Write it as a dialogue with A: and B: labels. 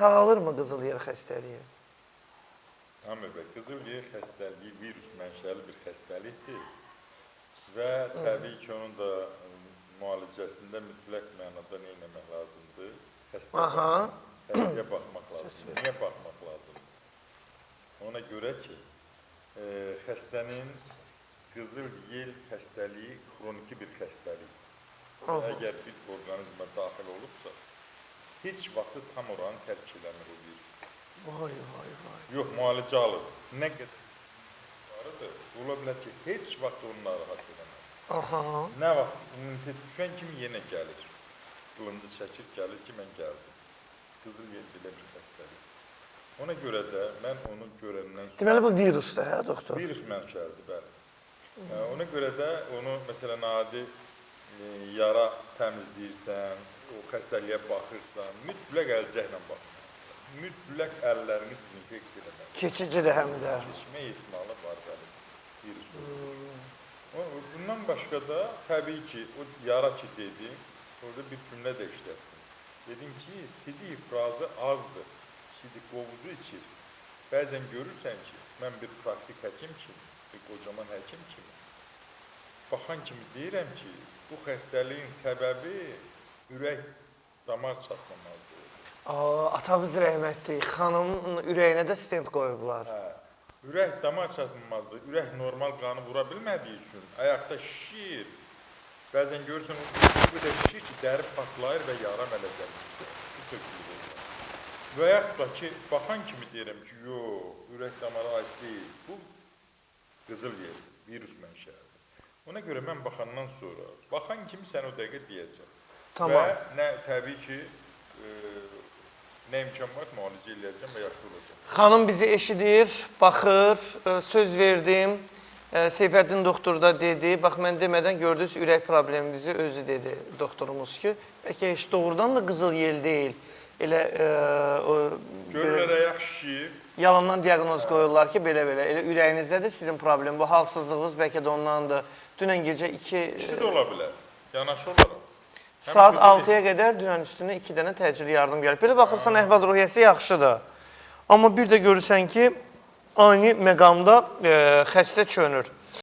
A: sağalırmı qızıl yer xəstəliyi?
B: Amir bəy, qızıl yer xəstəliyi virus mənşəli bir xəstəlikdir və təbii ki, onun da müalicəsində mütləq mənada nə etmək lazımdır? Xəstəliyə baxmaq lazımdır. Niyə baxmaq lazımdır? Ona görə ki, xəstənin qızıl yel xəstəliyi xroniki bir xəstəlik. Əgər bir orqanizmə daxil olubsa, heç vaxtı tam oranı tərk eləmir o virus.
A: Vay.
B: Yox, müalicə alır. Nə qədər varıdır, ola bilər ki, heç vaxt onu narahat eləmir. Nə vaxt immunitet düşən kimi yenə gəlir. Qılıncı çəkir, gəlir ki, mən gəldim. Qızıl yel belə bir xəstəlik. Ona görə də mən onu görəndən sonra...
A: Deməli, bu virusdur, hə, doktor?
B: Virus mənşəlidir, bəli. Ona görə də onu, məsələn, adi yara təmizləyirsən, o xəstəliyə baxırsan, mütləq əlcəklə baxırsan. Mütləq əllərini dezinfeksiya eləmək.
A: Keçicidir həm də.
B: Keçmə ehtimalı var, bəli, virus. Bundan başqa da, təbii ki, o yara ki dedim, orada bir cümlə də işlətdim. Dedim ki, sidi ifrazı azdır, sidi qovuzu içir. Bəzən görürsən ki, mən bir praktik həkim kimi, bir qocaman həkim kimi, baxan kimi deyirəm ki, bu xəstəliyin səbəbi ürək damar çatmamazdır.
A: Atamız rəhmətli, xanımın ürəyinə də stent qoyublar.
B: Ürək damar çatmamazdır, ürək normal qanı vura bilmədiyi üçün ayaqda şişir. Bəzən görürsən, o qədər şişir ki, dəri patlayır və yara mələcəlir. Bu tökülür. Və yaxud da ki, baxan kimi deyirəm ki, yox, ürək damara aid deyil, bu qızıl yer, virus mənşəlidir. Ona görə mən baxandan sonra, baxan kimi sən o dəqiqə deyəcəm. Və təbii ki, nə imkan var, müalicə eləyəcəm və yaxşı olacaq.
A: Xanım bizi eşidir, baxır, söz verdim. Seyfəddin doktor da dedi, bax mən demədən gördünüz ürək problemimizi özü dedi doktorumuz ki, bəlkə heç doğrudan da qızıl yel deyil. Elə
B: görürlər ayaq şişir.
A: Yalandan diaqnoz qoyurlar ki, belə-belə. Elə ürəyinizdədir sizin problem, bu halsızlığınız bəlkə də ondandır. Dünən gecə 2...
B: İkisi də ola bilər, yanaşı olaraq.
A: Saat 6-ya qədər dünən üstünə 2 dənə təcili yardım gəlib. Belə baxırsan, əhval-ruhiyyəsi yaxşıdır. Amma bir də görürsən ki, ani məqamda xəstə çönür.